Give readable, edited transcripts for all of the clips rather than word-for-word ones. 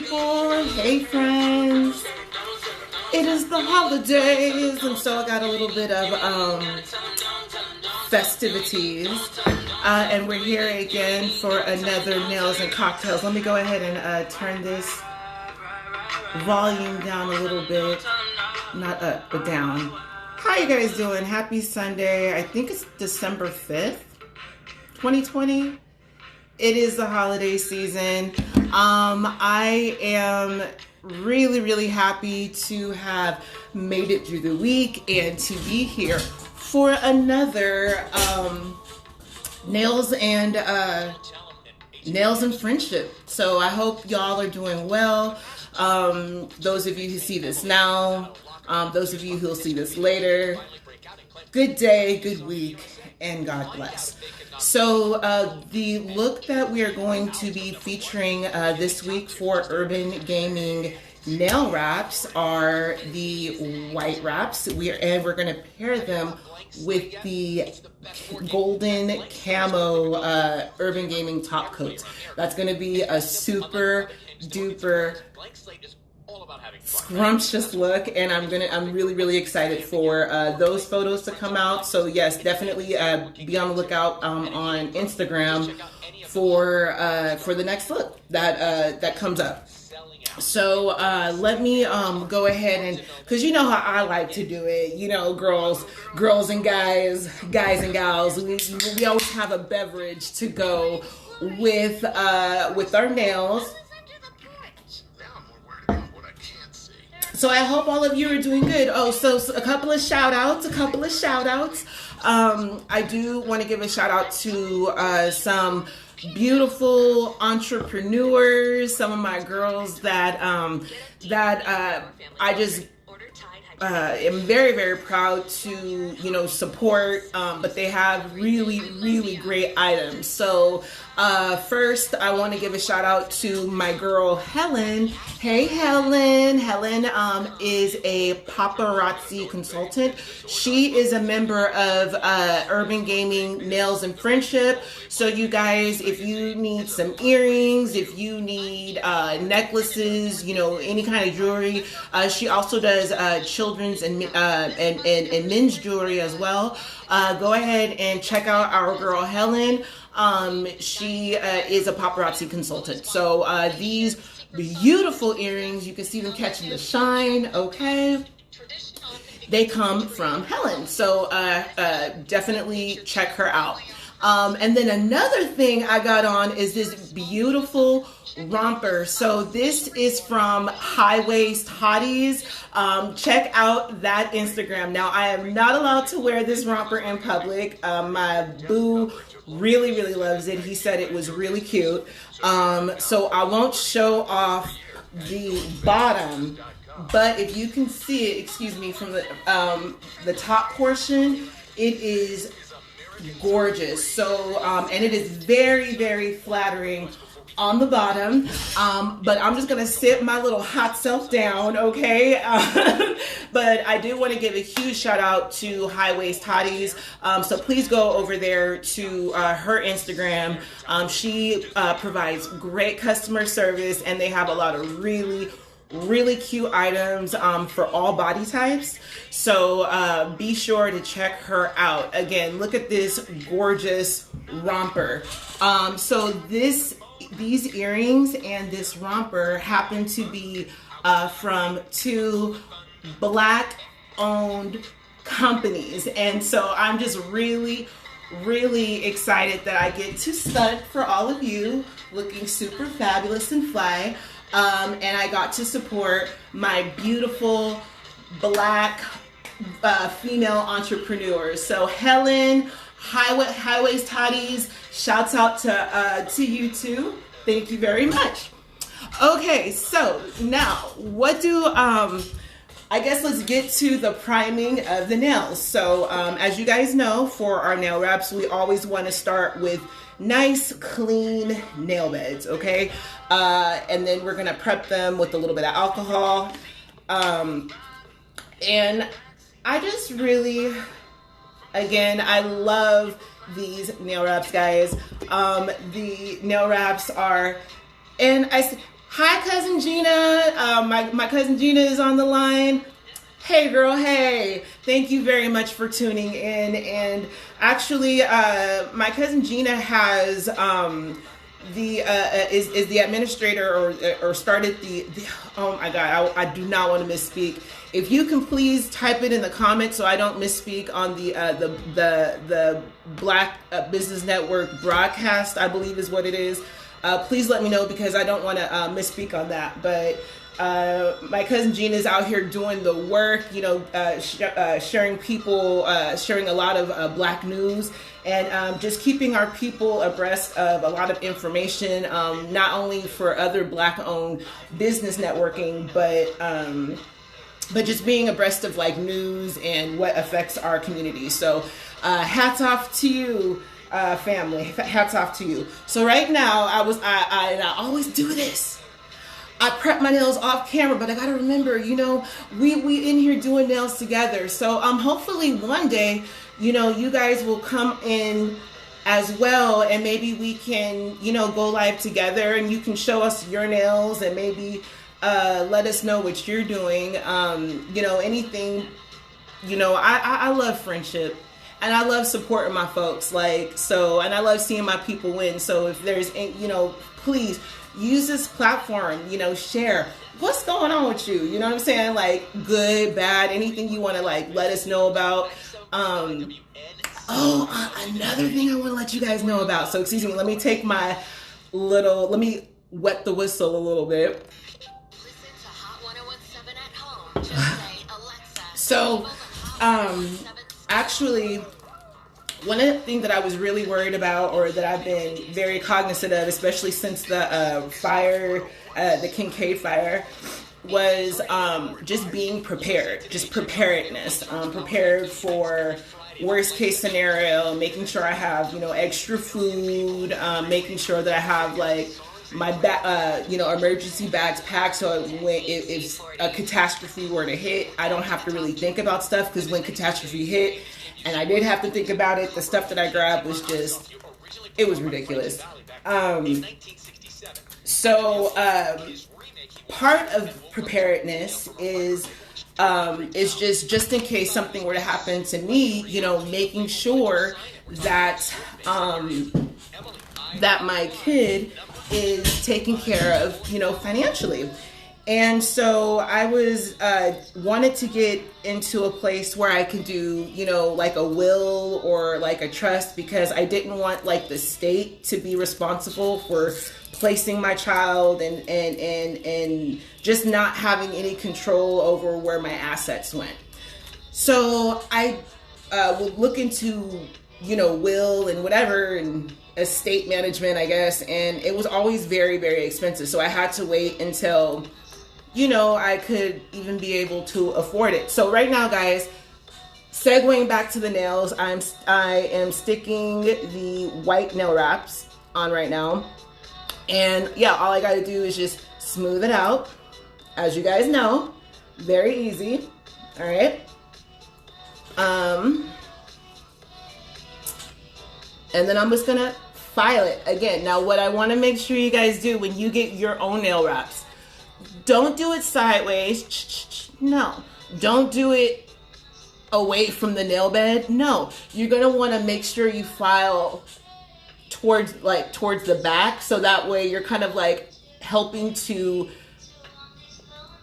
people. Hey friends. It is the holidays, and so I got a little bit of festivities. And we're here again for another Nails and Cocktails. Let me go ahead and turn this volume down a little bit. Not up, but down. How you guys doing? Happy Sunday. I think it's December 5th, 2020. It is the holiday season. I am really happy to have made it through the week and to be here for another nails and friendship. So I hope y'all are doing well. Those of you who see this now, those of you who will see this later, good day, good week, and God bless. So the look that we are going to be featuring this week for Urban Gaming nail wraps are the white wraps. We're going to pair them with the golden camo Urban Gaming top coats. That's going to be a super duper scrumptious look, and I'm really excited for those photos to come out. So yes, definitely be on the lookout on Instagram for the next look that comes up. So let me go ahead and, because you know how I like to do it, you know, girls and guys and gals, we always have a beverage to go with our nails. So I hope all of you are doing good. Oh, so a couple of shout outs. I do want to give a shout out to some beautiful entrepreneurs, some of my girls that I just am very proud to support, but they have really great items. So first I want to give a shout out to my girl Helen. Hey Helen is a paparazzi consultant. She is a member of Urban Gaming Nails and Friendship. So you guys, if you need some earrings, if you need necklaces, any kind of jewelry, she also does children's and men's jewelry as well. Go ahead and check out our girl Helen. She is a paparazzi consultant. So these beautiful earrings, you can see them catching the shine, okay? They come from Helen. So definitely check her out. And then another thing I got on is this beautiful romper. So this is from Heyyy Hotties. Check out that Instagram. Now I am not allowed to wear this romper in public. My boo really loves it. He said it was really cute. So I won't show off the bottom, but if you can see it, from the top portion, it is gorgeous. So and it is very flattering on the bottom, but I'm just gonna sit my little hot self down, okay? But I do want to give a huge shout out to Heyyy Hotties. So please go over there to her Instagram. She provides great customer service, and they have a lot of really cute items for all body types. So be sure to check her out. Again, look at this gorgeous romper. So these earrings and this romper happen to be from two Black owned companies, and so I'm just really excited that I get to stunt for all of you, looking super fabulous and fly. And I got to support my beautiful Black female entrepreneurs. So Helen, Heyyy Hotties, shouts out to you too. Thank you very much. Okay, so now what do I guess let's get to the priming of the nails. So as you guys know, for our nail wraps, we always want to start with nice clean nail beds, okay? And then we're gonna prep them with a little bit of alcohol. And I just really, again, I love these nail wraps, guys. The nail wraps are, and Hi, cousin Gina. My cousin Gina is on the line. Hey, girl. Hey, thank you very much for tuning in. And actually, my cousin Gina has is the administrator or started the oh my god, I do not want to misspeak. If you can please type it in the comments so I don't misspeak on the Black Business Network broadcast, I believe is what it is. Please let me know because I don't want to misspeak on that. But my cousin Gina is out here doing the work, you know, sharing a lot of Black news and just keeping our people abreast of a lot of information, not only for other Black-owned business networking, but just being abreast of like news and what affects our community. So hats off to you, family. Hats off to you. So right now, I always do this. I prep my nails off camera, but I gotta remember, you know, we in here doing nails together. So hopefully one day, you know, you guys will come in as well, and maybe we can, you know, go live together, and you can show us your nails, and maybe let us know what you're doing. You know, anything. You know, I love friendship. And I love supporting my folks, like, so, and I love seeing my people win. So if there's, you know, please use this platform, you know, share what's going on with you. You know what I'm saying? Like good, bad, anything you want to like let us know about. Another thing I want to let you guys know about. So excuse me, let me take my let me wet the whistle a little bit. So, actually, one of the things that I was really worried about, or that I've been very cognizant of, especially since the fire, the Kincaid fire, was just being prepared, just preparedness, prepared for worst case scenario, making sure I have, you know, extra food, making sure that I have like my emergency bags packed, so if a catastrophe were to hit, I don't have to really think about stuff, because when catastrophe hit, and I did have to think about it, the stuff that I grabbed was just, it was ridiculous. So part of preparedness is just in case something were to happen to me, you know, making sure that that my kid is taken care of, you know, financially. And so I was wanted to get into a place where I could do, you know, like a will or like a trust, because I didn't want like the state to be responsible for placing my child and just not having any control over where my assets went. So I would look into, you know, will and whatever, and estate management, I guess, and it was always very, very expensive. So I had to wait until, you know, I could even be able to afford it. So right now, guys, segueing back to the nails, I am sticking the white nail wraps on right now. And yeah, all I gotta do is just smooth it out. As you guys know, very easy. All right. And then I'm just gonna file it again. Now, what I want to make sure you guys do when you get your own nail wraps, don't do it sideways. No, don't do it away from the nail bed. No, you're gonna want to make sure you file towards the back, so that way you're kind of like helping to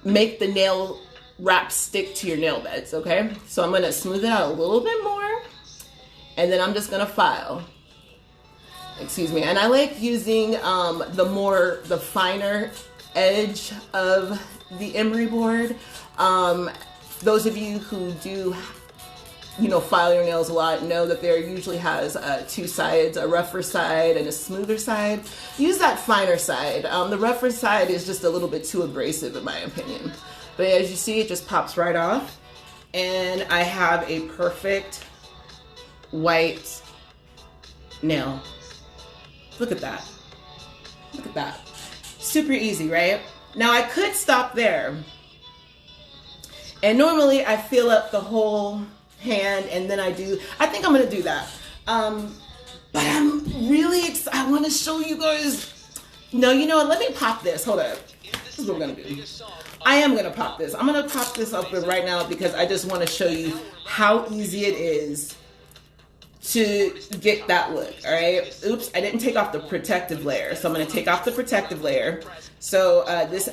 make the nail wrap stick to your nail beds. Okay, so I'm gonna smooth it out a little bit more, and then I'm just gonna file. Excuse me. And I like using the finer edge of the emery board. Those of you who do, you know, file your nails a lot know that there usually has two sides, a rougher side and a smoother side. Use that finer side. The rougher side is just a little bit too abrasive in my opinion. But as you see, it just pops right off. And I have a perfect white nail. Look at that. Look at that. Super easy, right? Now I could stop there. And normally I fill up the whole hand, and then I think I'm gonna do that. But I'm really excited. I wanna show you guys. No, you know what? Let me pop this. Hold up. This is what we're gonna do. I am gonna pop this. I'm gonna pop this up right now because I just want to show you how easy it is to get that look. All right. Oops, I didn't take off the protective layer, so I'm gonna take off the protective layer. So this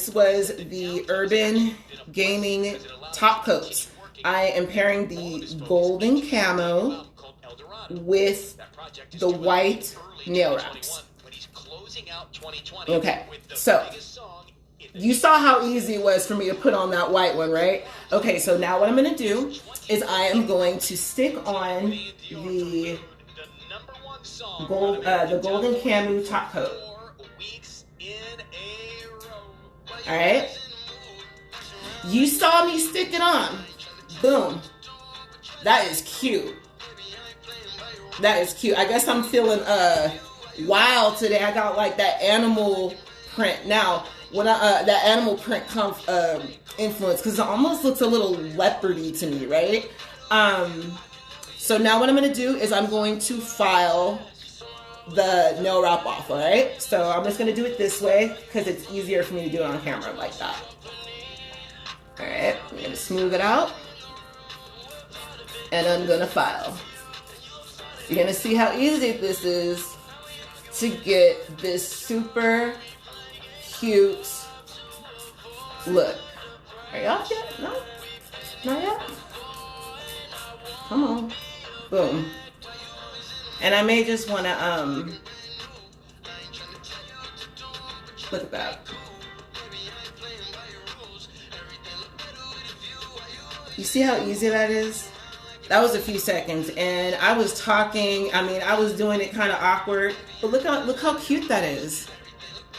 was the Urban Gaming top coats. I am pairing the golden camo with the white nail wraps. Okay, so you saw how easy it was for me to put on that white one, right? Okay, so now what I'm going to do is I am going to stick on the golden Camou top coat. All right. You saw me stick it on. Boom. That is cute. That is cute. I guess I'm feeling wild today. I got like that animal print. Now, when that animal print influence, because it almost looks a little leopardy to me, right? So now what I'm going to do is I'm going to file the nail wrap off, all right? So I'm just going to do it this way because it's easier for me to do it on camera like that. All right, I'm going to smooth it out. And I'm going to file. You're going to see how easy this is to get this super cute look. Are y'all yet? No? Not yet? Come on. Boom. And I may just want to, look at that. You see how easy that is? That was a few seconds, and I was talking. I mean, I was doing it kind of awkward, but look how cute that is.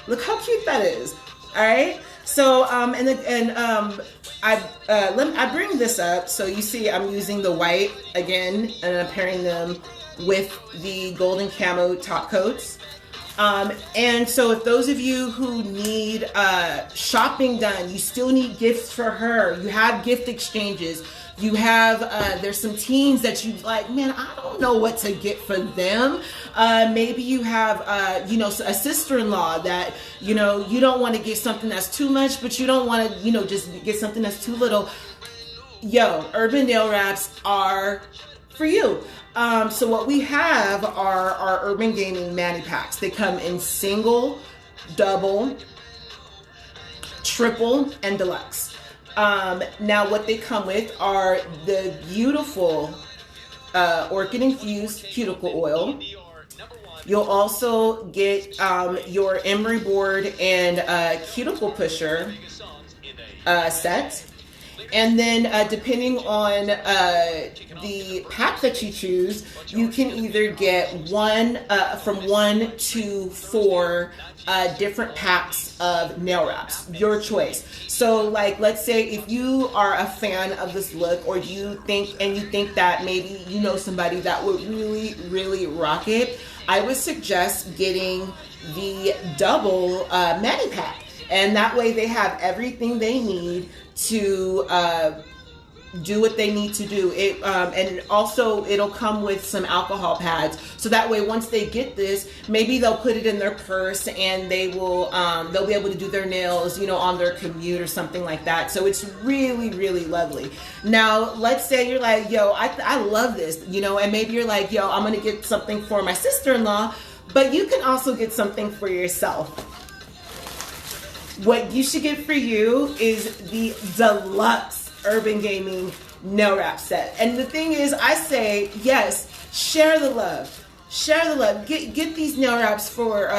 Look how cute that is. All right. So I bring this up so you see I'm using the white again, and I'm pairing them with the golden camo top coats. And so if those of you who need shopping done, you still need gifts for her, you have gift exchanges, you have, there's some teens that you like, man, I don't know what to get for them. Maybe you have, a sister-in-law that, you don't want to get something that's too much, but you don't want to, just get something that's too little. Yo, Urban Nail Wraps are for you. So what we have are our Urban Gaming Mani Packs. They come in single, double, triple, and deluxe. Now what they come with are the beautiful orchid infused cuticle oil. You'll also get your emery board and cuticle pusher set. And then depending on the pack that you choose, you can either get from 1 to 4 different packs of nail wraps, your choice. So like, let's say if you are a fan of this look, or you think that maybe you know somebody that would really, really rock it, I would suggest getting the double mani pack. And that way they have everything they need to do what they need to do. And also it'll come with some alcohol pads. So that way, once they get this, maybe they'll put it in their purse and they will, they'll be able to do their nails, on their commute or something like that. So it's really, really lovely. Now, let's say you're like, yo, I love this, and maybe you're like, yo, I'm going to get something for my sister-in-law, but you can also get something for yourself. What you should get for you is the deluxe Urban Gaming nail wrap set. And the thing is, I say, yes, share the love. Share the love. Get these nail wraps for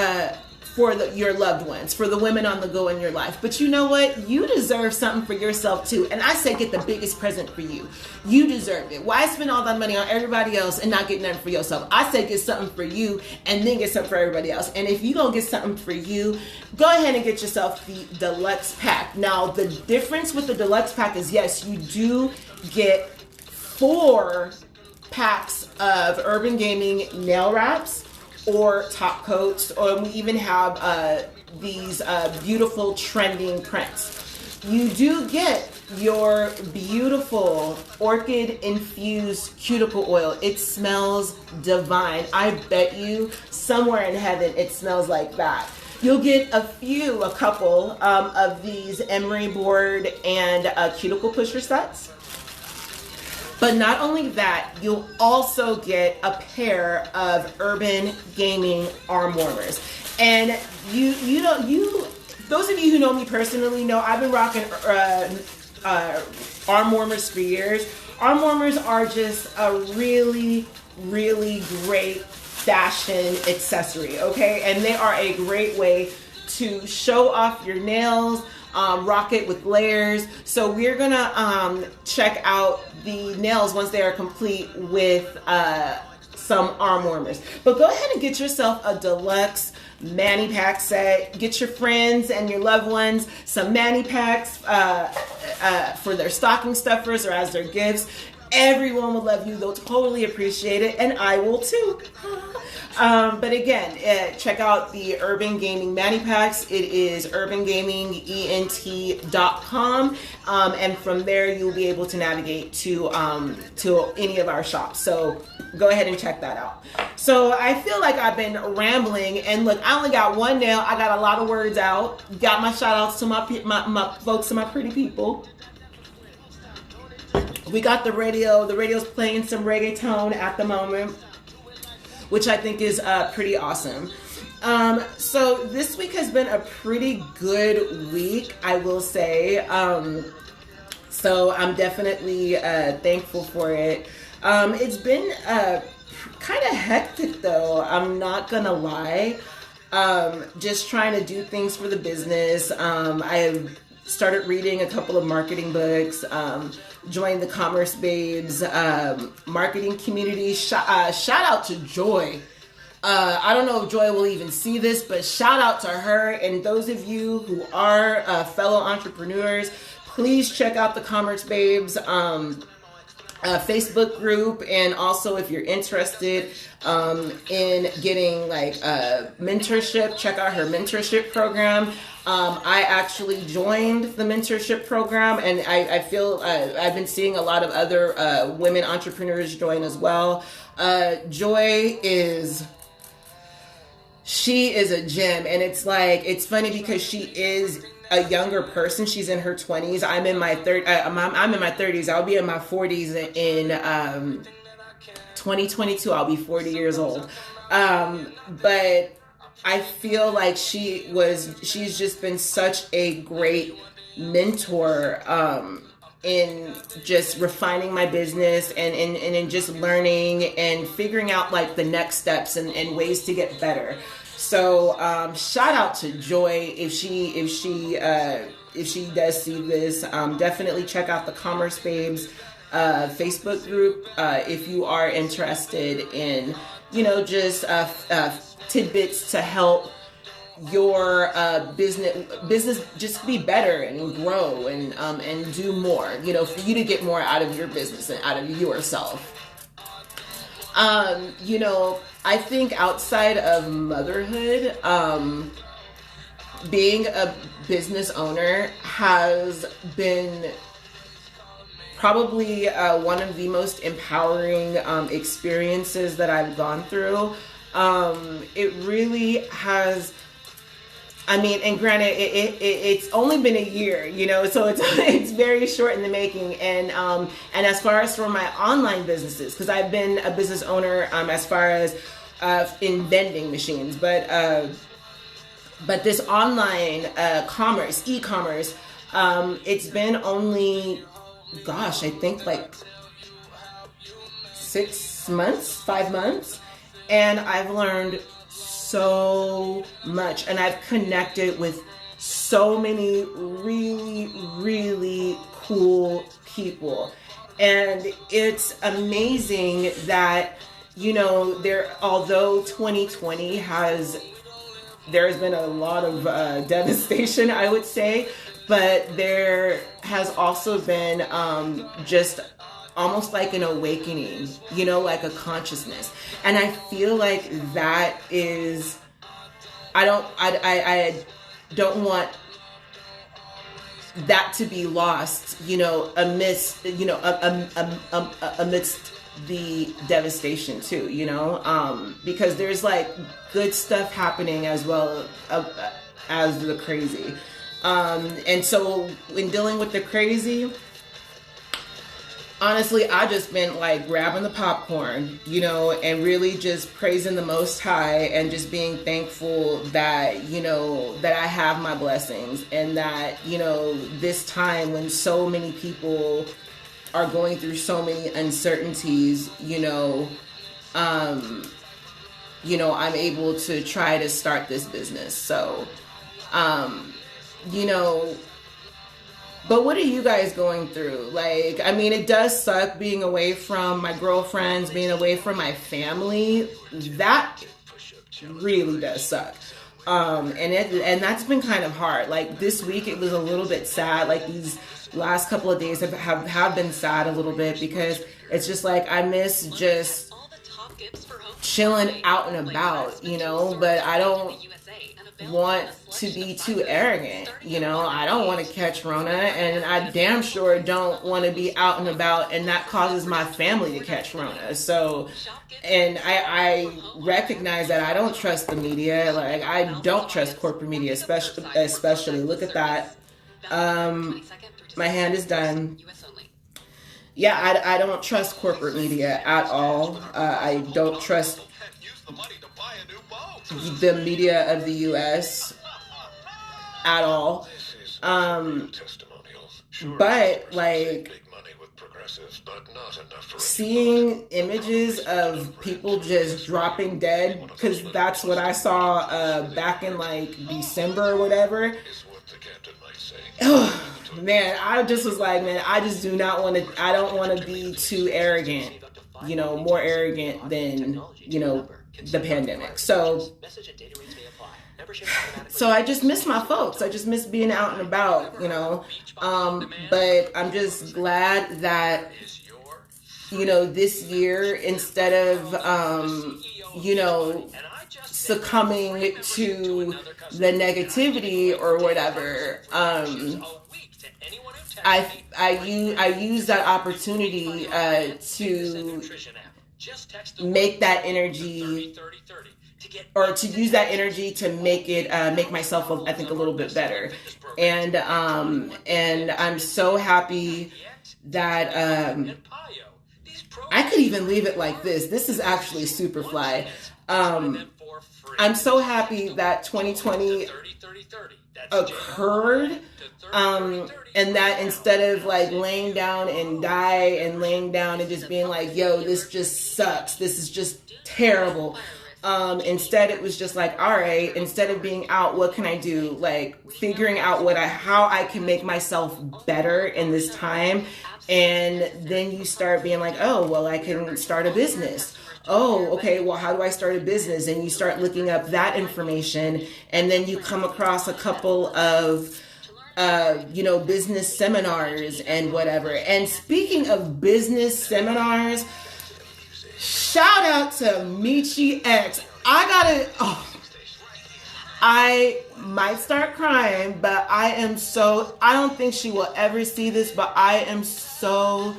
your loved ones, for the women on the go in your life. But you know what? You deserve something for yourself too. And I say get the biggest present for you. You deserve it. Why spend all that money on everybody else and not get nothing for yourself? I say get something for you and then get something for everybody else. And if you don't get something for you, go ahead and get yourself the deluxe pack. Now, the difference with the deluxe pack is, yes, you do get 4 packs of Urban Gaming nail wraps or top coats, or we even have these beautiful trending prints. You do get your beautiful orchid infused cuticle oil. It smells divine. I bet you somewhere in heaven it smells like that. you'll get a couple of these emery board and cuticle pusher sets. But not only that, you'll also get a pair of urban gaming arm warmers. And those of you who know me personally know I've been rocking arm warmers for years. Arm warmers are just a really, really great fashion accessory, okay? And they are a great way to show off your nails, rock it with layers. So we're gonna check out the nails once they are complete with some arm warmers. But go ahead and get yourself a deluxe mani pack set. Get your friends and your loved ones some mani packs for their stocking stuffers or as their gifts. Everyone will love you. They'll totally appreciate it, and I will too. But again, check out the Urban Gaming Mani Packs. It is urbangamingent.com, and from there you'll be able to navigate to any of our shops. So go ahead and check that out. So I feel like I've been rambling, and look, I only got one nail. I got a lot of words out. Got my shout outs to my folks and my pretty people. We got the radio. The radio's playing some reggaeton at the moment, which I think is pretty awesome. So this week has been a pretty good week, I will say. So I'm definitely thankful for it. It's been kind of hectic though, I'm not gonna lie. Just trying to do things for the business. I've started reading a couple of marketing books, joined the Commerce Babes marketing community. Shout out to Joy. I don't know if Joy will even see this, but shout out to her. And those of you who are fellow entrepreneurs, please check out the Commerce Babes Facebook group. And also if you're interested in getting like mentorship, check out her mentorship program. I actually joined the mentorship program, and I feel I've been seeing a lot of other women entrepreneurs join as well. Joy is a gem, and it's funny because she is a younger person. She's in her 20s. I'm in my 30s. I'll be in my 40s in 2022. I'll be 40 years old. But I feel like she's just been such a great mentor in just refining my business and in just learning and figuring out like the next steps and ways to get better. So shout out to Joy if she does see this. Definitely check out the Commerce Babes Facebook group if you are interested in just tidbits to help your business just be better and grow and do more, for you to get more out of your business and out of yourself. I think outside of motherhood, being a business owner has been probably one of the most empowering experiences that I've gone through. It really has. I mean, and granted, it's only been a year, so it's very short in the making. And as far as for my online businesses, because I've been a business owner as far as in vending machines, but this online e-commerce, it's been only, I think like 5 months, and I've learned so much, and I've connected with so many really, really cool people. And it's amazing that, although 2020 there's been a lot of devastation, I would say, but there has also been just almost like an awakening, like a consciousness. And I feel like that is, I don't want that to be lost, amidst the devastation too, you know, because there's like good stuff happening as well as the crazy. And so in dealing with the crazy, honestly, I just been like grabbing the popcorn, you know, and really just praising the Most High and just being thankful that, you know, that I have my blessings, and that, you know, this time when so many people are going through so many uncertainties, you know, I'm able to try to start this business. So, you know, but what are you guys going through? Like, I mean, it does suck being away from my girlfriends, being away from my family. That really does suck. And that's been kind of hard. Like this week, it was a little bit sad. Like these last couple of days have been sad a little bit, because it's just like I miss just chilling out and about, you know, but I don't want to be too arrogant, you know. I don't want to catch Rona, and I damn sure don't want to be out and about and that causes my family to catch Rona. So, and I recognize that I don't trust the media. Like, I don't trust corporate media, especially. Look at that. My hand is done. Yeah, I don't trust corporate media at all. I don't trust the media of the U.S. at all. But like seeing images of people just dropping dead, because that's what I saw back in like December or whatever. Oh, man, I just was like, man, I just do not want to, I don't want to be too arrogant, you know, more arrogant than, you know, the pandemic. So I just miss my folks. I just miss being out and about, you know. But I'm just glad that, you know, this year, instead of, you know, succumbing to the negativity or whatever, I use that opportunity to make that energy, or to use that energy to make it make myself, I think, a little bit better. And I'm so happy that I could even leave it like this. This is actually super fly. I'm so happy that 2020 occurred, and that instead of like laying down and laying down and just being like, yo, this just sucks, this is just terrible, instead it was just like, all right, instead of being out, what can I do? Like figuring out how I can make myself better in this time. And then you start being like, oh, well, I can start a business. Oh, okay, well, how do I start a business? And you start looking up that information, and then you come across a couple of, you know, business seminars and whatever. And speaking of business seminars, shout out to Michi X. I might start crying, but I don't think she will ever see this, but I am so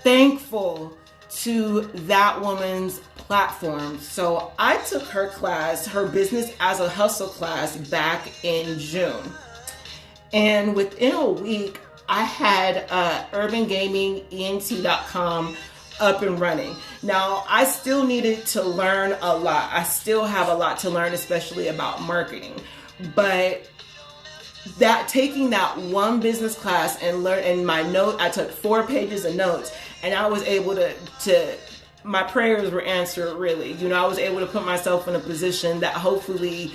thankful to that woman's platform. So I took her class, her business as a hustle class, back in June. And within a week, I had urbangamingent.com up and running. Now, I still needed to learn a lot. I still have a lot to learn, especially about marketing. But taking that one business class and I took 4 pages of notes, and I was able to my prayers were answered, really. You know, I was able to put myself in a position that hopefully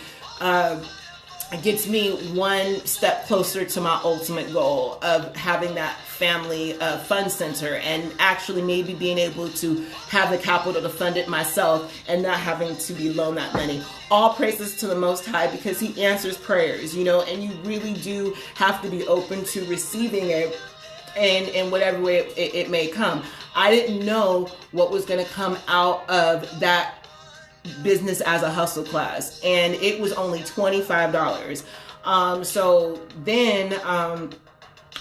gets me one step closer to my ultimate goal of having that family fund center, and actually maybe being able to have the capital to fund it myself and not having to be loaned that money. All praises to the Most High, because He answers prayers, you know, and you really do have to be open to receiving it in whatever way it may come. I didn't know what was going to come out of that business as a hustle class, and it was only $25. So then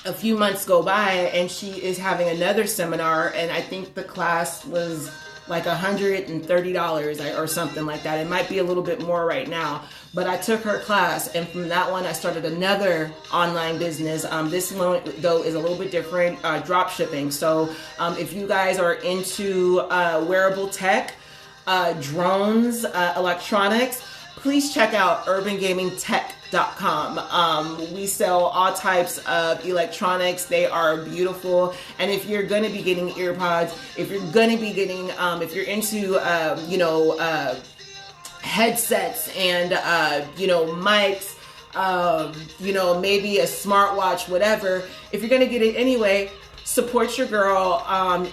a few months go by and she is having another seminar, and I think the class was like $130 or something like that. It might be a little bit more right now, but I took her class, and from that one I started another online business. This one though is a little bit different, drop shipping. So if you guys are into wearable tech, drones, electronics, please check out urbangamingtech.com. We sell all types of electronics. They are beautiful. And if you're going to be getting earpods, if you're going to be getting, if you're into, headsets and, mics, maybe a smartwatch, whatever, if you're going to get it anyway, support your girl, and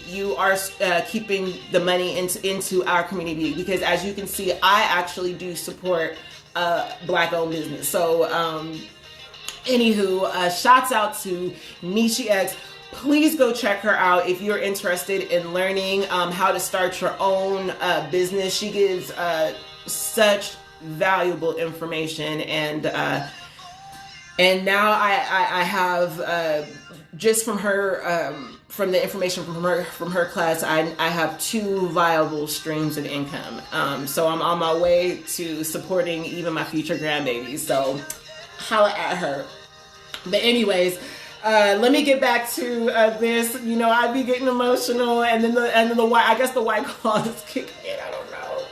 you are keeping the money into our community, because as you can see, I actually do support Black-owned business. So anywho, shouts out to Nishi X. Please go check her out if you're interested in learning how to start your own business. She gives such valuable information, and now I have just from her, from the information from her class, I have 2 viable streams of income. So I'm on my way to supporting even my future grandbabies. So holla at her. But anyways, let me get back to this. I'd be getting emotional, and then the white, I guess the white claw is kicking in. I don't know.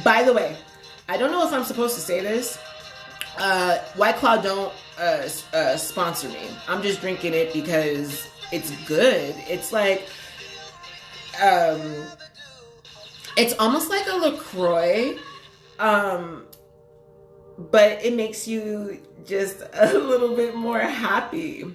By the way, I don't know if I'm supposed to say this. White Claw don't sponsor me. I'm just drinking it because it's good. It's like, it's almost like a LaCroix, but it makes you just a little bit more happy.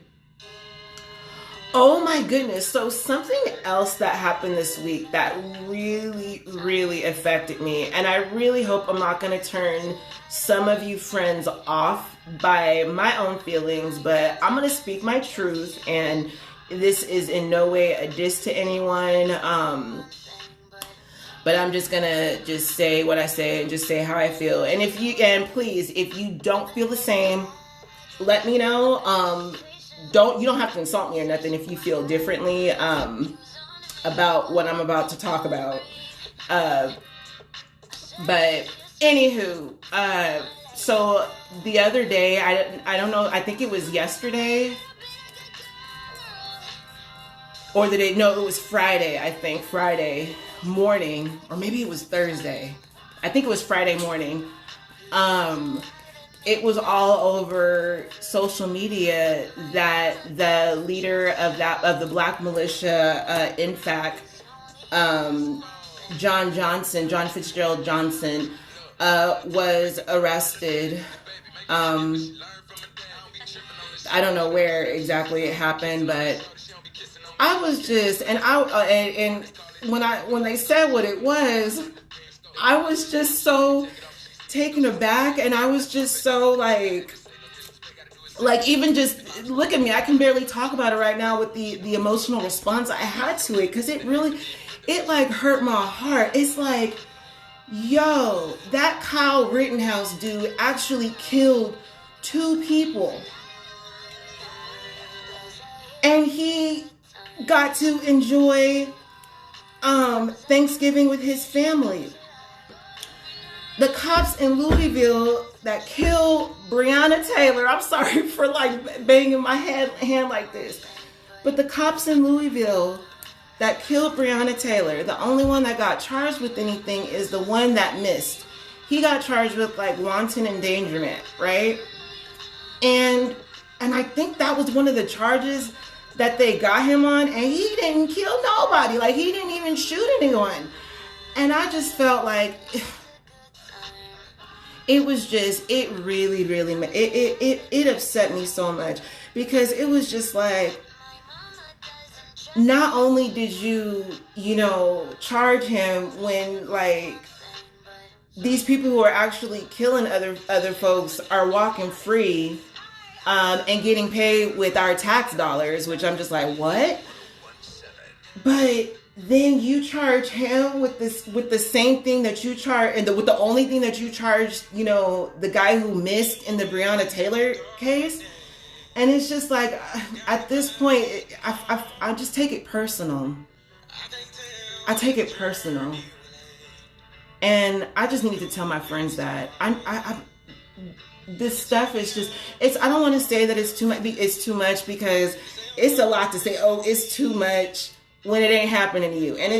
Oh my goodness. So something else that happened this week that really, really affected me, and I really hope I'm not going to turn some of you friends off by my own feelings, but I'm going to speak my truth, and this is in no way a diss to anyone, but I'm just going to just say what I say and just say how I feel. And please, if you don't feel the same, let me know. You don't have to insult me or nothing if you feel differently about what I'm about to talk about. But anywho, so the other day, I don't know, I think it was yesterday or it was Friday, I think, Friday morning, or maybe it was Thursday. I think it was Friday morning. It was all over social media that the leader of the Black militia, in fact, John Fitzgerald Johnson, was arrested. I don't know where exactly it happened, but I was just, and when they said what it was, I was just so taken aback, and I was just so like even just look at me, I can barely talk about it right now with the emotional response I had to it, because it like hurt my heart. It's like, yo, that Kyle Rittenhouse dude actually killed 2 people, and he got to enjoy Thanksgiving with his family. The cops in Louisville that killed Breonna Taylor, I'm sorry for like banging my hand like this, but the cops in Louisville that killed Breonna Taylor, the only one that got charged with anything is the one that missed. He got charged with like wanton endangerment, right? And I think that was one of the charges that they got him on, and he didn't kill nobody. Like, he didn't even shoot anyone. And I just felt like it was just, it really, really, it upset me so much, because it was just like, not only did you charge him when like these people who are actually killing other folks are walking free, and getting paid with our tax dollars, which I'm just like, what? But then you charge him with the same thing that you charge, and with the only thing that you charged, you know, the guy who missed in the Breonna Taylor case. And it's just like, at this point, I just take it personal. I take it personal. And I just need to tell my friends that this stuff is just, I don't want to say that it's too much because it's a lot to say, oh, it's too much when it ain't happening to you. And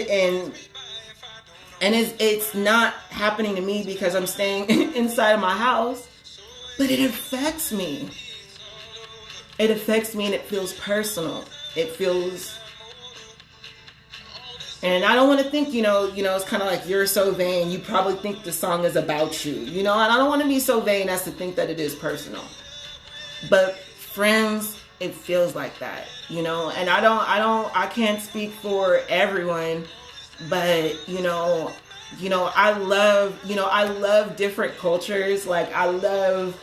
it's not happening to me because I'm staying inside of my house, but it affects me. It affects me and it feels personal. It feels, and I don't want to think, you know, it's kind of like, you're so vain. You probably think the song is about you, you know, and I don't want to be so vain as to think that it is personal. But friends, it feels like that, you know, and I can't speak for everyone, but you know, I love different cultures. Like I love,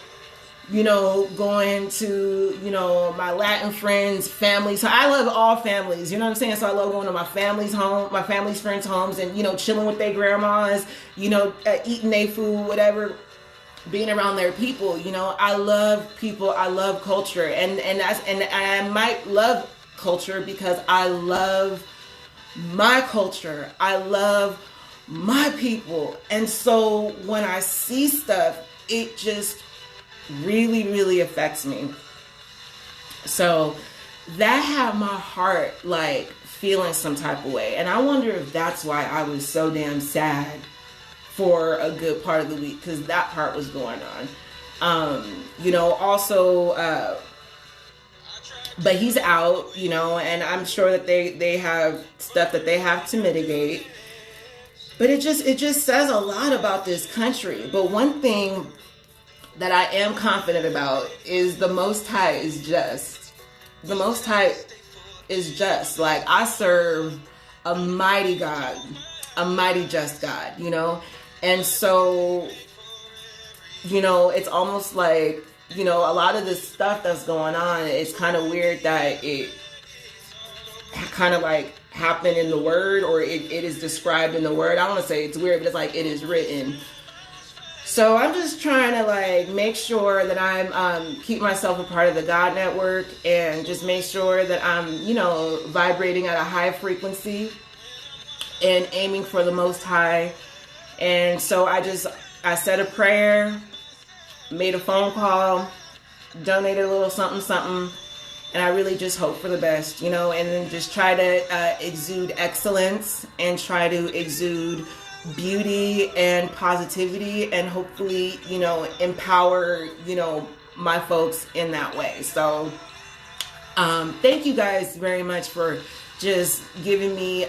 you know, going to, you know, my Latin friends' families. So I love all families, you know what I'm saying? So I love going to my family's home, my family's friends' homes, and, you know, chilling with their grandmas, you know, eating their food, whatever, being around their people. You know, I love people, I love culture, and I might love culture because I love my culture. I love my people. And so when I see stuff, it just really, really affects me. So that had my heart like feeling some type of way. And I wonder if that's why I was so damn sad for a good part of the week, because that part was going on. You know, also, but he's out, you know, and I'm sure that they have stuff that they have to mitigate. But it just says a lot about this country. But one thing that I am confident about is the Most High is just. The Most High is just. Like, I serve a mighty God, a mighty just God, you know? And so, you know, it's almost like, you know, a lot of this stuff that's going on, it's kind of weird that it kind of like happened in the Word, or it is described in the Word. I don't want to say it's weird, but it's like it is written. So I'm just trying to like make sure that I'm keep myself a part of the God Network, and just make sure that I'm, you know, vibrating at a high frequency and aiming for the Most High. And so I said a prayer, made a phone call, donated a little something, and I really just hope for the best, you know, and then just try to exude excellence and try to exude beauty and positivity, and hopefully, you know, empower, you know, my folks in that way. So thank you guys very much for just giving me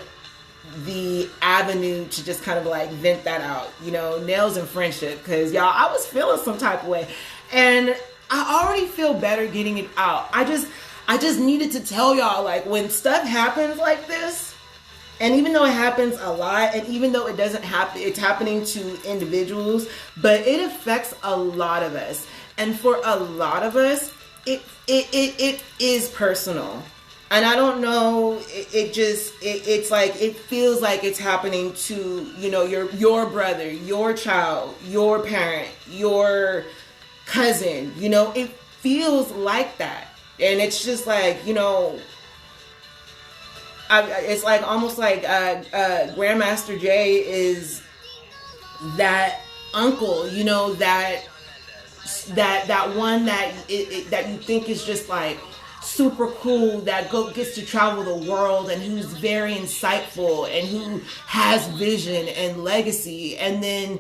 the avenue to just kind of like vent that out, you know, nails and friendship, because y'all, I was feeling some type of way, and I already feel better getting it out. I just needed to tell y'all, like, when stuff happens like this, and even though it happens a lot, and even though it doesn't happen, it's happening to individuals, but it affects a lot of us. And for a lot of us, it is personal. And I don't know, it's like, it feels like it's happening to, you know, your brother, your child, your parent, your cousin, you know, it feels like that. And it's just like, you know, it's like almost like Grandmaster Jay is that uncle, you know, that one that you think is just like super cool, that gets to travel the world, and who's very insightful, and who has vision and legacy. And then,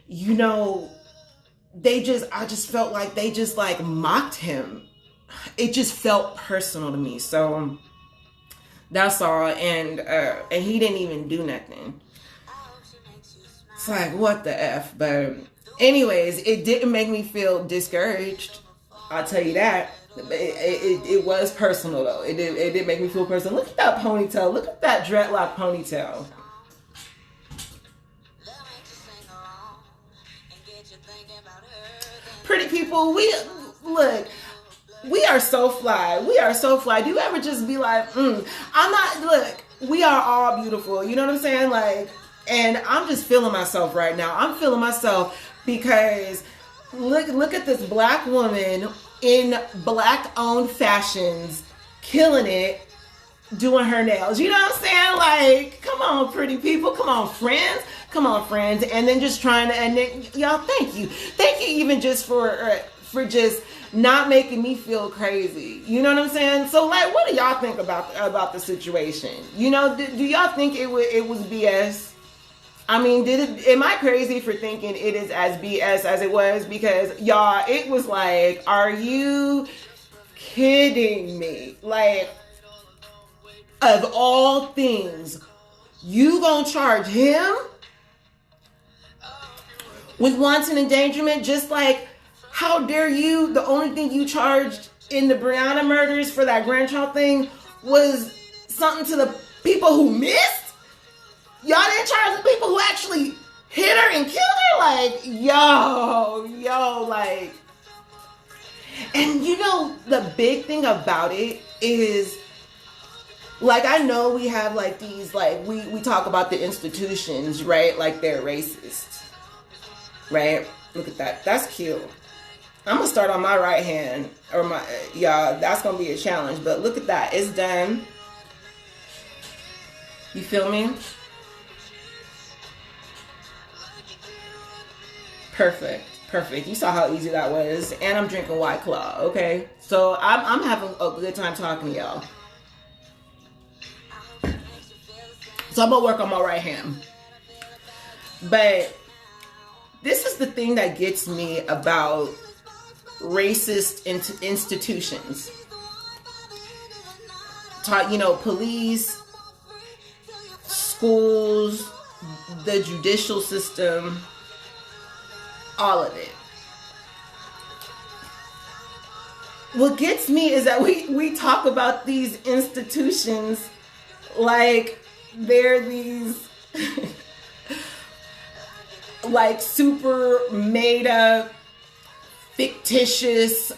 you know, I just felt like they just like mocked him. It just felt personal to me. So that's all. And he didn't even do nothing. It's like, what the F? But anyways, it didn't make me feel discouraged. I'll tell you that. It was personal though. It did make me feel personal. Look at that ponytail. Look at that dreadlock ponytail. Pretty people, we are so fly. We are so fly. Do you ever just be like, I'm not, look, we are all beautiful. You know what I'm saying? Like, and I'm just feeling myself right now. I'm feeling myself because look at this black woman in black owned fashions, killing it, doing her nails. You know what I'm saying? Like, come on, pretty people. Come on, friends. Come on, friends. And then just trying to, and then, y'all, thank you. Thank you even just for just not making me feel crazy. You know what I'm saying? So, like, what do y'all think about the situation? You know, do y'all think it was BS? I mean, am I crazy for thinking it is as BS as it was? Because, y'all, it was like, are you kidding me? Like, of all things, you gonna charge him with wanton endangerment? Just like, how dare you? The only thing you charged in the Breonna murders for that grandchild thing was something to the people who missed. Y'all didn't charge the people who actually hit her and killed her? Like, yo, like. And you know, the big thing about it is, like, I know we have, like, these, like, we talk about the institutions, right? Like, they're racist, right? Look at that. That's cute. I'm going to start on my right hand, or y'all, that's going to be a challenge. But look at that. It's done. You feel me? Perfect. You saw how easy that was. And I'm drinking White Claw, okay? So I'm having a good time talking to y'all. So I'm gonna work on my right hand. But this is the thing that gets me about racist institutions. You know, police, schools, the judicial system, all of it. What gets me is that we talk about these institutions like they're these like super made up, fictitious,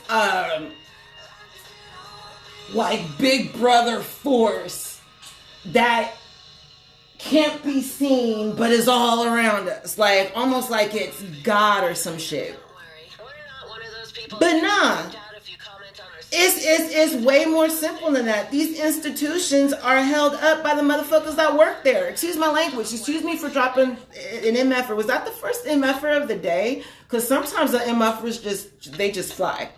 like Big Brother force that can't be seen but is all around us, like almost like it's God or some shit. But nah, it's way more simple than that. These institutions are held up by the motherfuckers that work there. Excuse my language. Excuse me for dropping an MFer. Was that the first MFer of the day? Because sometimes the MFers just fly.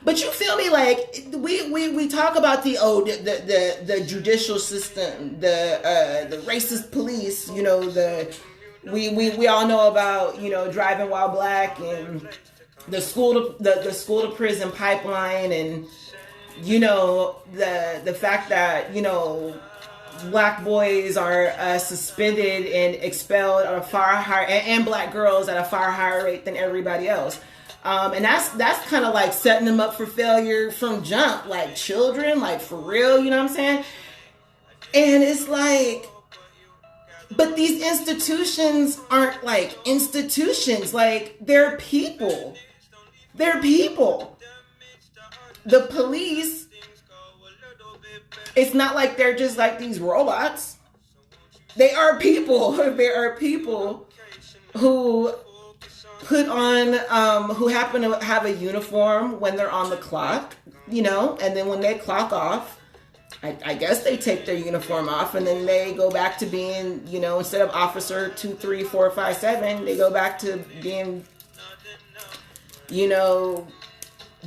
But you feel me? Like we talk about the judicial system, the racist police. You know, we all know about, you know, driving while black and the school to prison pipeline, and you know the fact that, you know, black boys are suspended and expelled at a far higher, and black girls at a far higher rate than everybody else. And that's kind of like setting them up for failure from jump, like children, like for real, you know what I'm saying? And it's like, but these institutions aren't like institutions, like they're people. They're people. The police, it's not like they're just like these robots. They are people. They are people who put on, who happen to have a uniform when they're on the clock, you know, and then when they clock off, I guess they take their uniform off, and then they go back to being, you know, instead of officer 2, 3, 4, 5, 7, they go back to being, you know,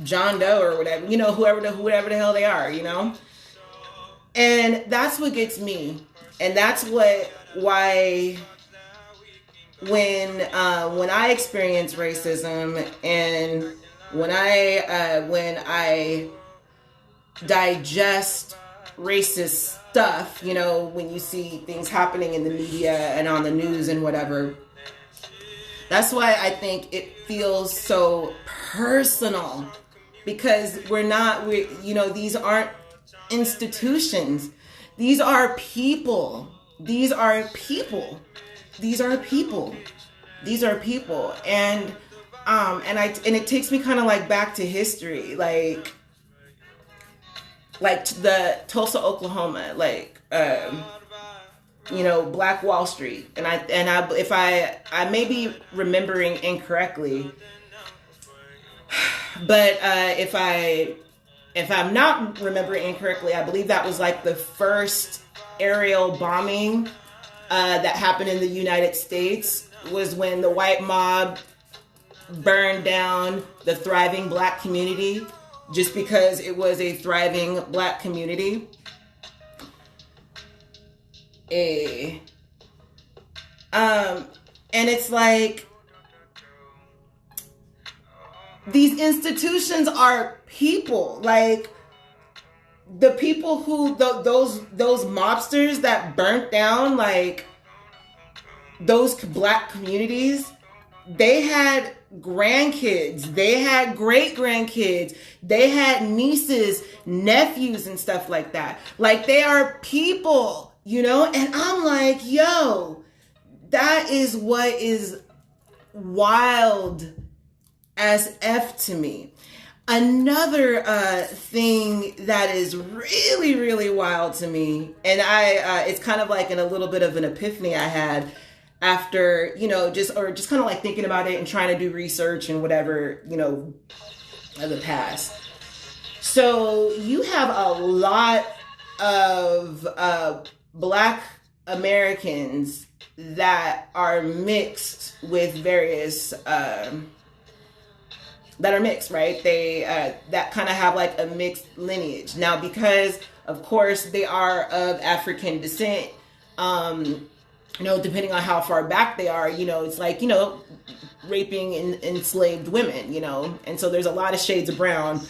John Doe or whatever, you know, whoever the hell they are, you know. And that's what gets me, and that's why when I experience racism, and when I digest racist stuff, you know, when you see things happening in the media and on the news and whatever, that's why I think it feels so personal, because you know, these aren't institutions. These are people. These are people. These are people. These are people. And it takes me kind of like back to history. Like, like the Tulsa, Oklahoma, like you know, Black Wall Street, and if I may be remembering incorrectly, but if I'm not remembering incorrectly, I believe that was like the first aerial bombing that happened in the United States, was when the white mob burned down the thriving Black community just because it was a thriving Black community. And it's like, these institutions are people, like the people who those mobsters that burnt down like those Black communities, they had grandkids, they had great grandkids, they had nieces, nephews, and stuff like that. Like, they are people, you know? And I'm like, yo, that is what is wild as F to me. Another thing that is really, really wild to me, and it's kind of like in a little bit of an epiphany I had after, you know, just kind of like thinking about it and trying to do research and whatever, you know, of the past. So you have a lot of Black Americans that are mixed with various that are mixed, right? They that kind of have like a mixed lineage. Now, because of course they are of African descent, you know, depending on how far back they are, you know, it's like, you know, raping enslaved women, you know, and so there's a lot of shades of brown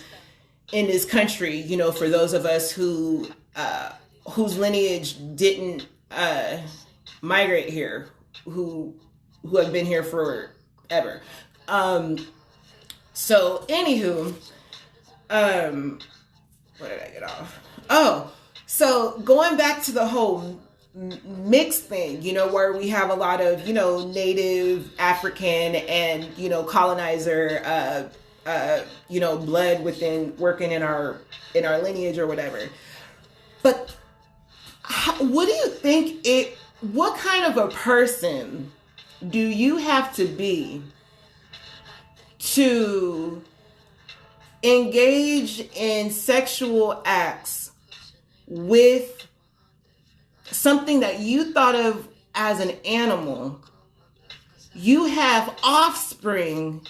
in this country, you know, for those of us who whose lineage didn't migrate here, who have been here forever. So, anywho, where did I get off? Oh, so going back to the whole mixed thing, you know, where we have a lot of, you know, native African and, you know, colonizer, you know, blood within working in our lineage or whatever. But what do you think what kind of a person do you have to be to engage in sexual acts with something that you thought of as an animal? You have offspring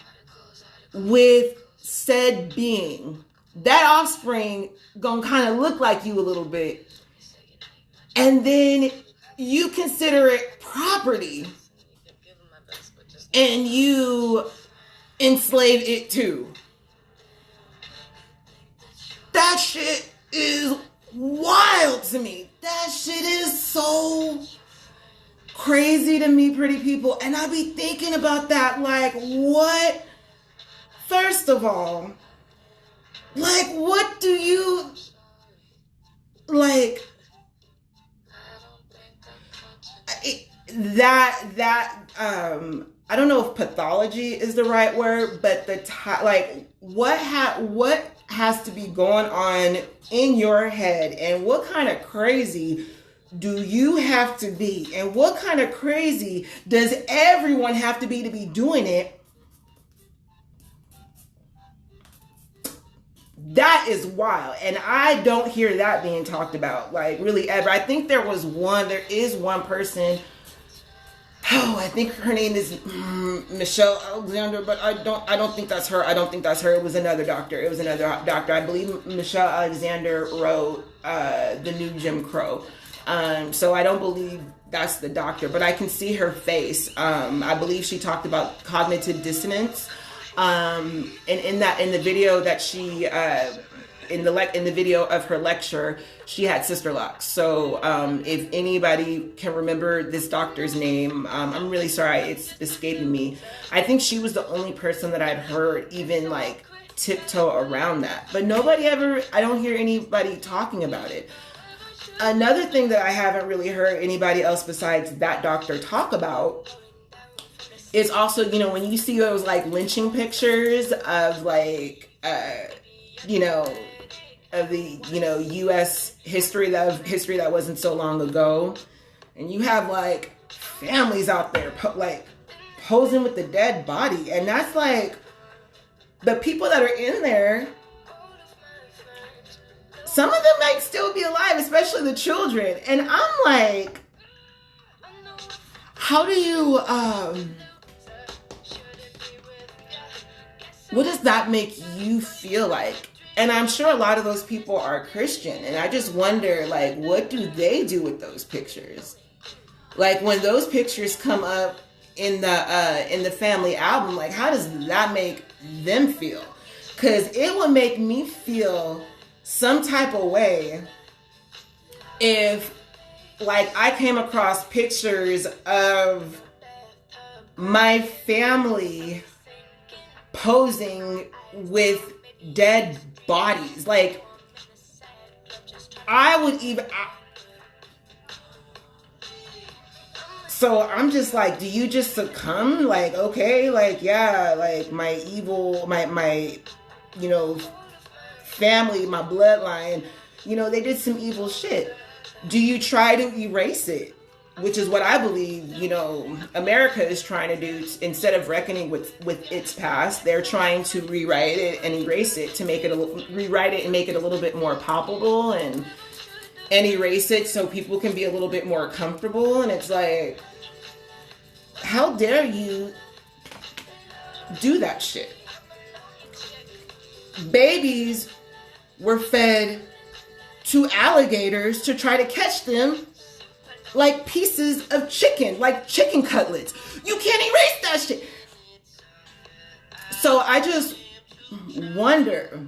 with said being. That offspring gonna kind of look like you a little bit. And then you consider it property. And you enslave it too. That shit is wild to me. That shit is so crazy to me, pretty people. And I be thinking about that, like, what? First of all, like, what do you, like, I don't know if pathology is the right word, but what has to be going on in your head, and what kind of crazy do you have to be, and what kind of crazy does everyone have to be doing it? That is wild, and I don't hear that being talked about, like, really ever. I think there is one person. Oh, I think her name is Michelle Alexander, but I don't think that's her. It was another doctor. I believe Michelle Alexander wrote The New Jim Crow. So I don't believe that's the doctor, but I can see her face. I believe she talked about cognitive dissonance. And in the video that she in the video of her lecture, she had sister locks. So if anybody can remember this doctor's name, I'm really sorry, it's escaping me. I think she was the only person that I'd heard even like tiptoe around that. But I don't hear anybody talking about it. Another thing that I haven't really heard anybody else besides that doctor talk about is also, you know, when you see those like lynching pictures of like, you know, U.S. history that wasn't so long ago, and you have like families out there posing with the dead body, and that's like the people that are in there. Some of them might still be alive, especially the children, and I'm like, how do you what does that make you feel like? And I'm sure a lot of those people are Christian. And I just wonder, like, what do they do with those pictures? Like, when those pictures come up in the family album, like, how does that make them feel? Because it would make me feel some type of way if, like, I came across pictures of my family posing with dead bodies. Like, I would even... So I'm just like, do you just succumb? Like, okay, like, yeah, like my evil, my family, my bloodline, they did some evil shit. Do you try to erase it? Which is what I believe, America is trying to do. Instead of reckoning with its past, they're trying to rewrite it and erase it to make it rewrite it and make it a little bit more palpable and erase it so people can be a little bit more comfortable. And it's like, how dare you do that shit? Babies were fed to alligators to try to catch them like pieces of chicken, like chicken cutlets. You can't erase that shit. So I just wonder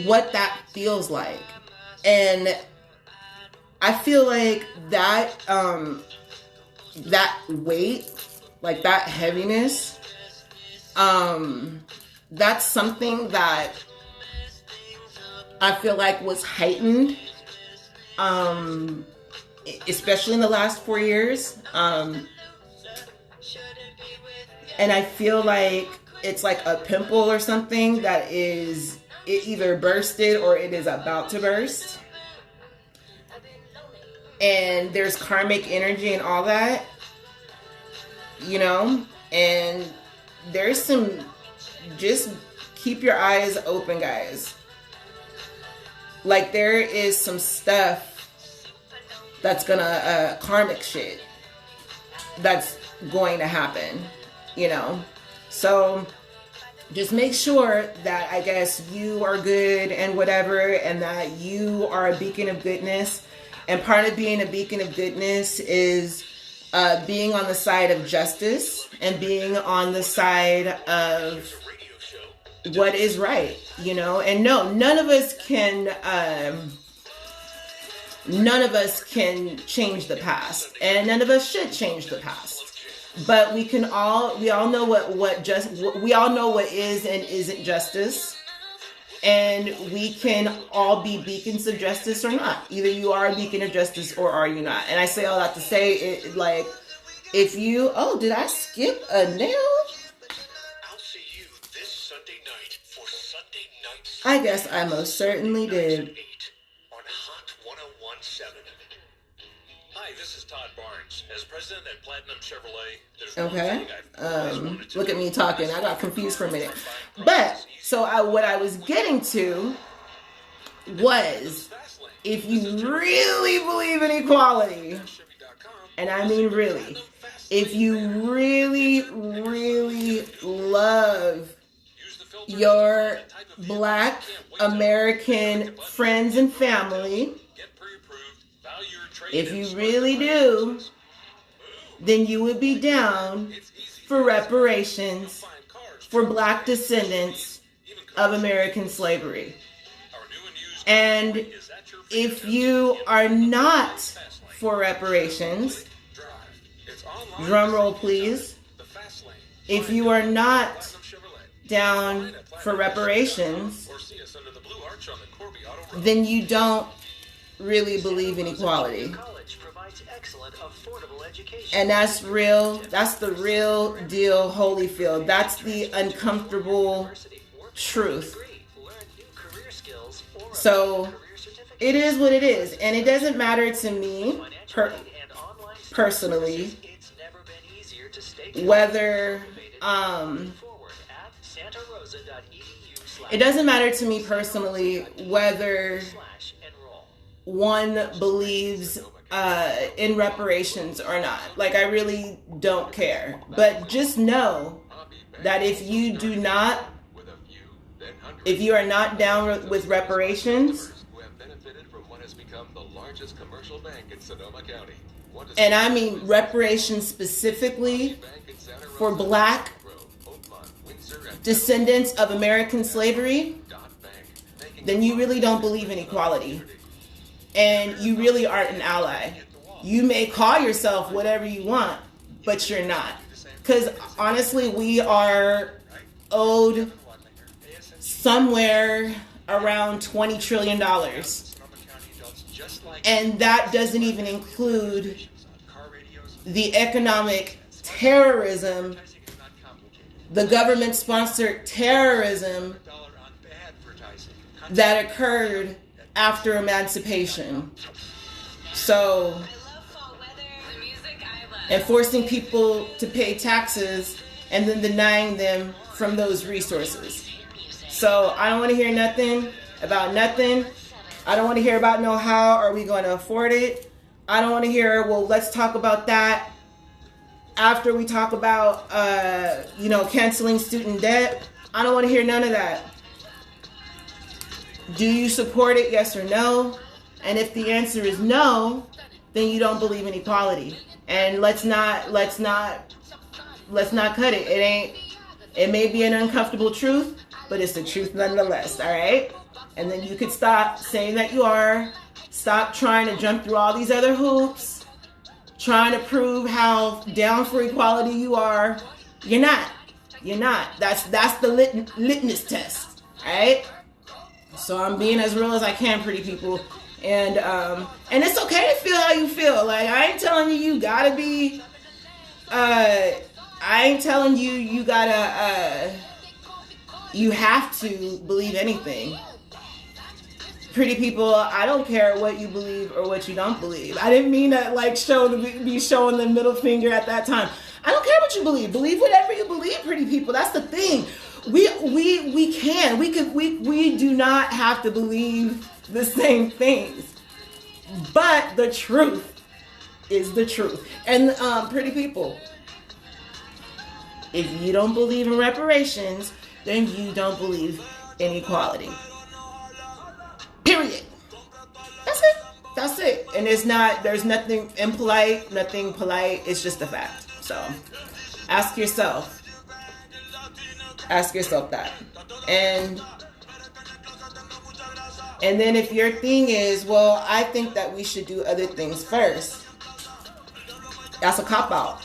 what that feels like. And I feel like that that weight, like that heaviness, that's something that I feel like was heightened, especially in the last 4 years. And I feel like it's like a pimple or something that it either bursted or it is about to burst. And there's karmic energy and all that, and there's some, just keep your eyes open, guys. Like, there is some stuff that's gonna, karmic shit that's going to happen, So just make sure that, I guess, you are good and whatever, and that you are a beacon of goodness. And part of being a beacon of goodness is being on the side of justice and being on the side of what is right, And no, none of us can change the past, and none of us should change the past. But we all know we all know what is and isn't justice. And we can all be beacons of justice or not. Either you are a beacon of justice or are you not. And I say all that to say, if you... Oh, did I skip a nail? I'll see you this Sunday night for Sunday Night. I guess I most certainly did. On Hot 101.7. Hi, this is Todd Barnes. As president at Platinum Chevrolet, okay. Look at me talking. I got confused for a minute. But... So what I was getting to was, if you really believe in equality, and I mean really, if you really, really love your Black American friends and family, if you really do, then you would be down for reparations for Black descendants of American slavery. And if you are not for reparations, drum roll please, if you are not down for reparations, then you don't really believe in equality. And that's real, that's the real deal, Holyfield. That's the uncomfortable truth. So it is what it is, and it doesn't matter to me personally whether it doesn't matter to me personally whether one believes in reparations or not. Like, I really don't care. But just know that if you are not down with reparations, and I mean reparations specifically for Black descendants of American slavery, then you really don't believe in equality. And you really aren't an ally. You may call yourself whatever you want, but you're not. Because honestly, we are owed somewhere around $20 trillion. And that doesn't even include the economic terrorism, the government-sponsored terrorism that occurred after emancipation. So, and forcing people to pay taxes and then denying them from those resources. So I don't want to hear nothing about nothing. I don't want to hear about no how are we going to afford it. I don't want to hear, well, let's talk about that after we talk about, canceling student debt. I don't want to hear none of that. Do you support it, yes or no? And if the answer is no, then you don't believe in equality. And let's not cut it. It may be an uncomfortable truth, but it's the truth nonetheless, all right? And then you could stop saying that you are. Stop trying to jump through all these other hoops, trying to prove how down for equality you are. You're not. That's the litmus test, all right? So I'm being as real as I can, pretty people. And it's okay to feel how you feel. Like, I ain't telling you gotta be, I ain't telling you gotta, you have to believe anything. Pretty people, I don't care what you believe or what you don't believe. I didn't mean to be showing the middle finger at that time. I don't care what you believe. Believe whatever you believe, pretty people. That's the thing. We do not have to believe the same things, but the truth is the truth. And pretty people, if you don't believe in reparations, then you don't believe in equality. Period. That's it. And there's nothing impolite, nothing polite. It's just a fact. So ask yourself that. And then if your thing is, well, I think that we should do other things first, that's a cop-out.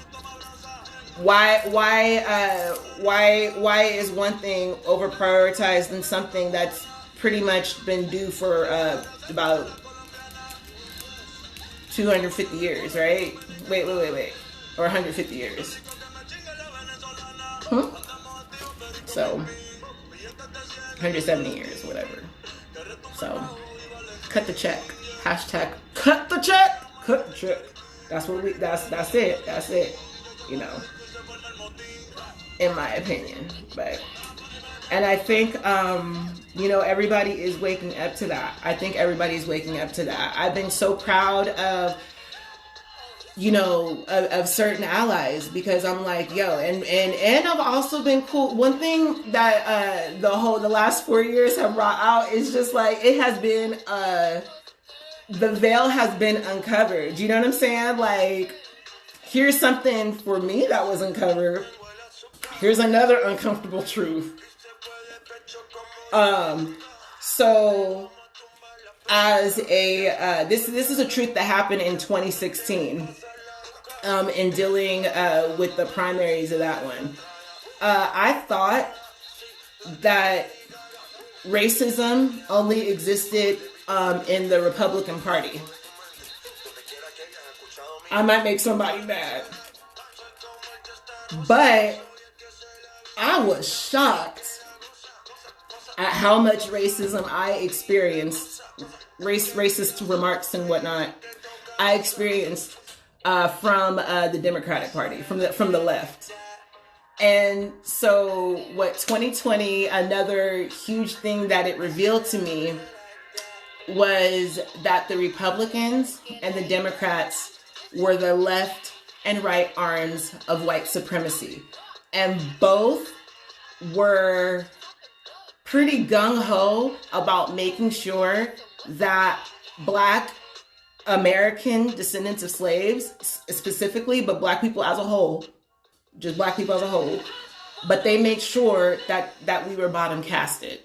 Why is one thing over prioritized than something that's pretty much been due for about 250 years, right? Wait. Or 150 years. So, 170 years, whatever. So, cut the check. Hashtag cut the check. Cut the check. That's it. You know, in my opinion. And I think, everybody is waking up to that. I think everybody's waking up to that. I've been so proud of, of certain allies, because I'm like, and I've also been cool. One thing that the last 4 years have brought out is just like, it has been, the veil has been uncovered. You know what I'm saying? Like, here's something for me that was uncovered. Here's another uncomfortable truth. So as this is a truth that happened in 2016, in dealing with the primaries of that one. I thought that racism only existed in the Republican Party. I might make somebody mad, but I was shocked at how much racism I experienced, racist remarks and whatnot, I experienced from the Democratic Party, from the left. And so what 2020, another huge thing that it revealed to me was that the Republicans and the Democrats were the left and right arms of white supremacy. And both were pretty gung-ho about making sure that Black American descendants of slaves, specifically, but Black people as a whole, just Black people as a whole, but they make sure that we were bottom casted.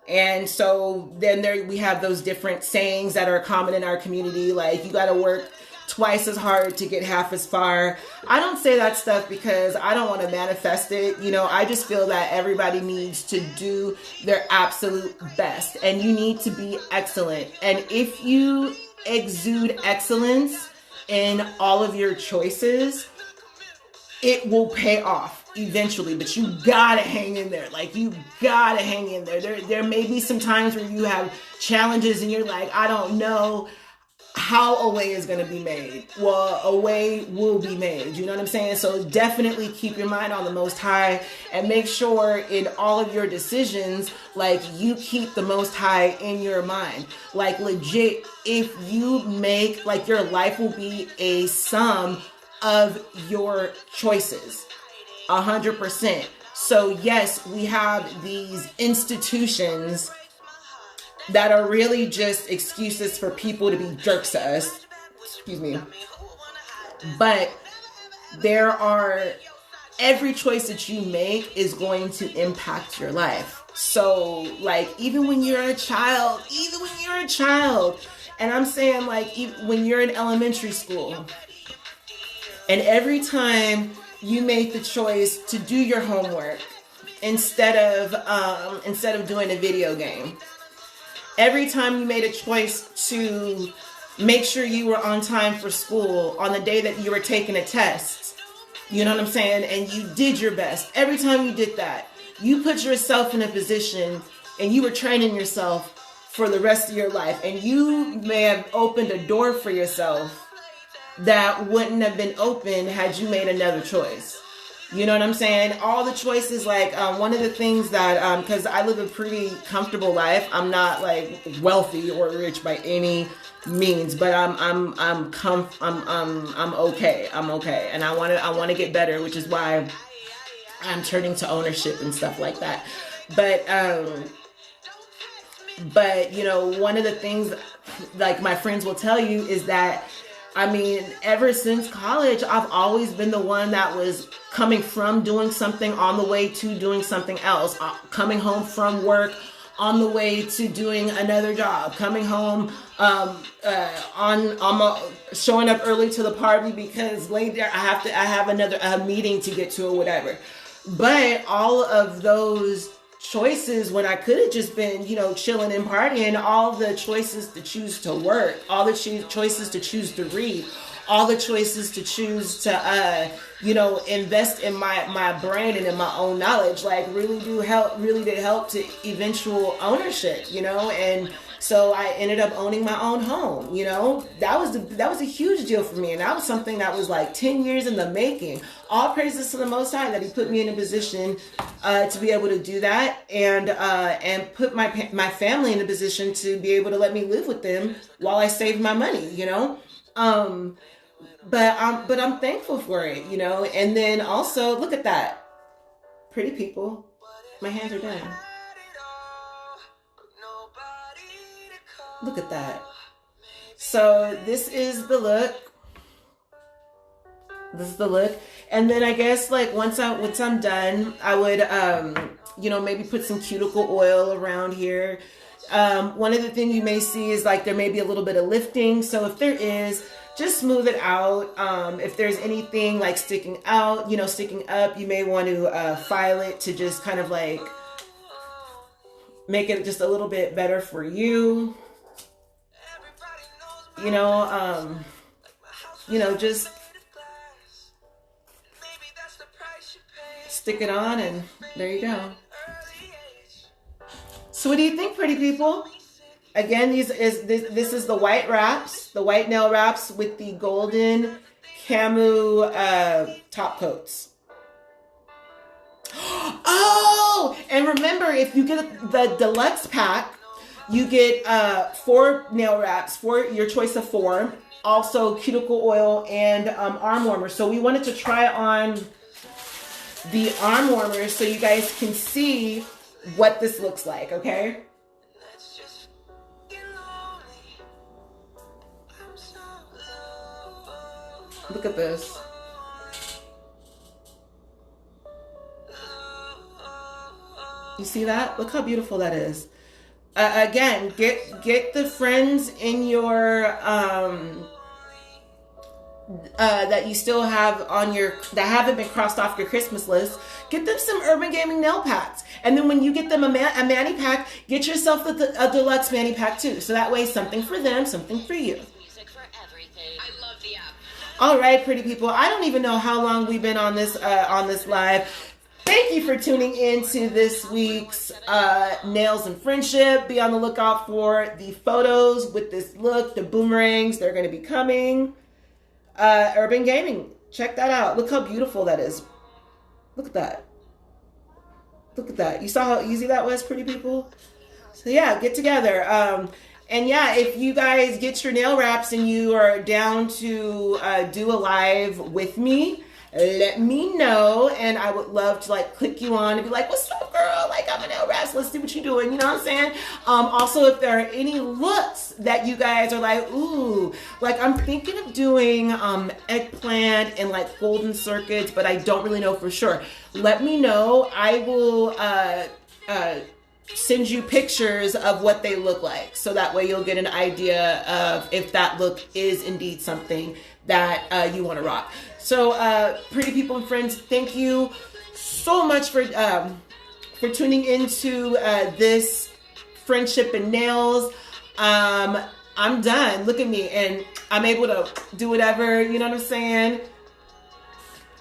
And so then we have those different sayings that are common in our community, like you got to work twice as hard to get half as far. I don't say that stuff because I don't want to manifest it. You know, I just feel that everybody needs to do their absolute best, and you need to be excellent. And if you exude excellence in all of your choices, it will pay off eventually, but you gotta hang in there. Like, you gotta hang in there. There may be some times where you have challenges and you're like, I don't know how a way is going to be made. Well, a way will be made. You know what I'm saying? So definitely keep your mind on the Most High and make sure in all of your decisions, like, you keep the Most High in your mind. Like, legit, if you make, like, your life will be a sum of your choices. 100%. So yes, we have these institutions that are really just excuses for people to be jerks to us. Excuse me. But every choice that you make is going to impact your life. So, like, even when you're a child, and I'm saying, like, even when you're in elementary school, and every time you make the choice to do your homework instead of doing a video game, every time you made a choice to make sure you were on time for school on the day that you were taking a test, you know what I'm saying, and you did your best, every time you did that, you put yourself in a position and you were training yourself for the rest of your life. And you may have opened a door for yourself that wouldn't have been open had you made another choice. You know what I'm saying? All the choices, like, one of the things that, because I live a pretty comfortable life. I'm not, like, wealthy or rich by any means, but I'm okay. I'm okay, and I want to get better, which is why I'm turning to ownership and stuff like that. But you know, one of the things, like, my friends will tell you is that, I mean, ever since college, I've always been the one that was coming from doing something on the way to doing something else, coming home from work on the way to doing another job, coming home showing up early to the party because later I have a meeting to get to or whatever. But all of those choices, when I could have just been, you know, chilling and partying, all the choices to choose to work, all the choices to choose to read, all the choices to choose to, you know, invest in my brain and in my own knowledge, like, really did help to eventual ownership, you know. And so I ended up owning my own home, you know. That was a huge deal for me, and that was something that was like 10 years in the making. All praises to the Most High that He put me in a position to be able to do that, and put my family in a position to be able to let me live with them while I save my money, you know. But I'm thankful for it, you know. And then also, look at that, pretty people. My hands are done. Look at that. So this is the look. And then I guess, like, once I'm done, I would you know, maybe put some cuticle oil around here. One of the things you may see is, like, there may be a little bit of lifting. So if there is, just smooth it out. If there's anything like sticking out, you know, sticking up, you may want to file it to just kind of like make it just a little bit better for you. You know, just stick it on, and there you go. So what do you think, pretty people? Again, this is the white wraps, the white nail wraps with the golden Camou top coats. Oh, and remember, if you get the deluxe pack, you get 4 nail wraps, for your choice of 4. Also cuticle oil and arm warmers. So we wanted to try on the arm warmers so you guys can see what this looks like, okay? Look at this. You see that? Look how beautiful that is. Again, get the friends in your that you still have on your, that haven't been crossed off your Christmas list. Get them some Urban Gaming nail packs, and then when you get them a mani pack, get yourself a deluxe mani pack too. So that way, something for them, something for you. I love the app. All right, pretty people. I don't even know how long we've been on this live. Thank you for tuning in to this week's Nails and Friendship. Be on the lookout for the photos with this look, the boomerangs. They're going to be coming. Urban Gaming. Check that out. Look how beautiful that is. Look at that. Look at that. You saw how easy that was, pretty people? So yeah, get together. And yeah, if you guys get your nail wraps and you are down to do a live with me, let me know, and I would love to like click you on and be like, what's up, girl? Like, I'm a nail wraps. Let's see what you're doing. You know what I'm saying? Also, if there are any looks that you guys are like, ooh, like I'm thinking of doing eggplant and like golden circuits, but I don't really know for sure. Let me know. I will send you pictures of what they look like, so that way you'll get an idea of if that look is indeed something that you want to rock. So pretty people and friends, thank you so much for tuning into this Friendship and Nails. I'm done. Look at me, and I'm able to do whatever, you know what I'm saying?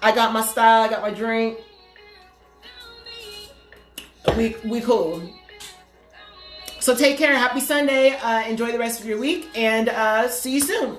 I got my style, I got my drink. We cool. So take care. Happy Sunday. Enjoy the rest of your week, and see you soon.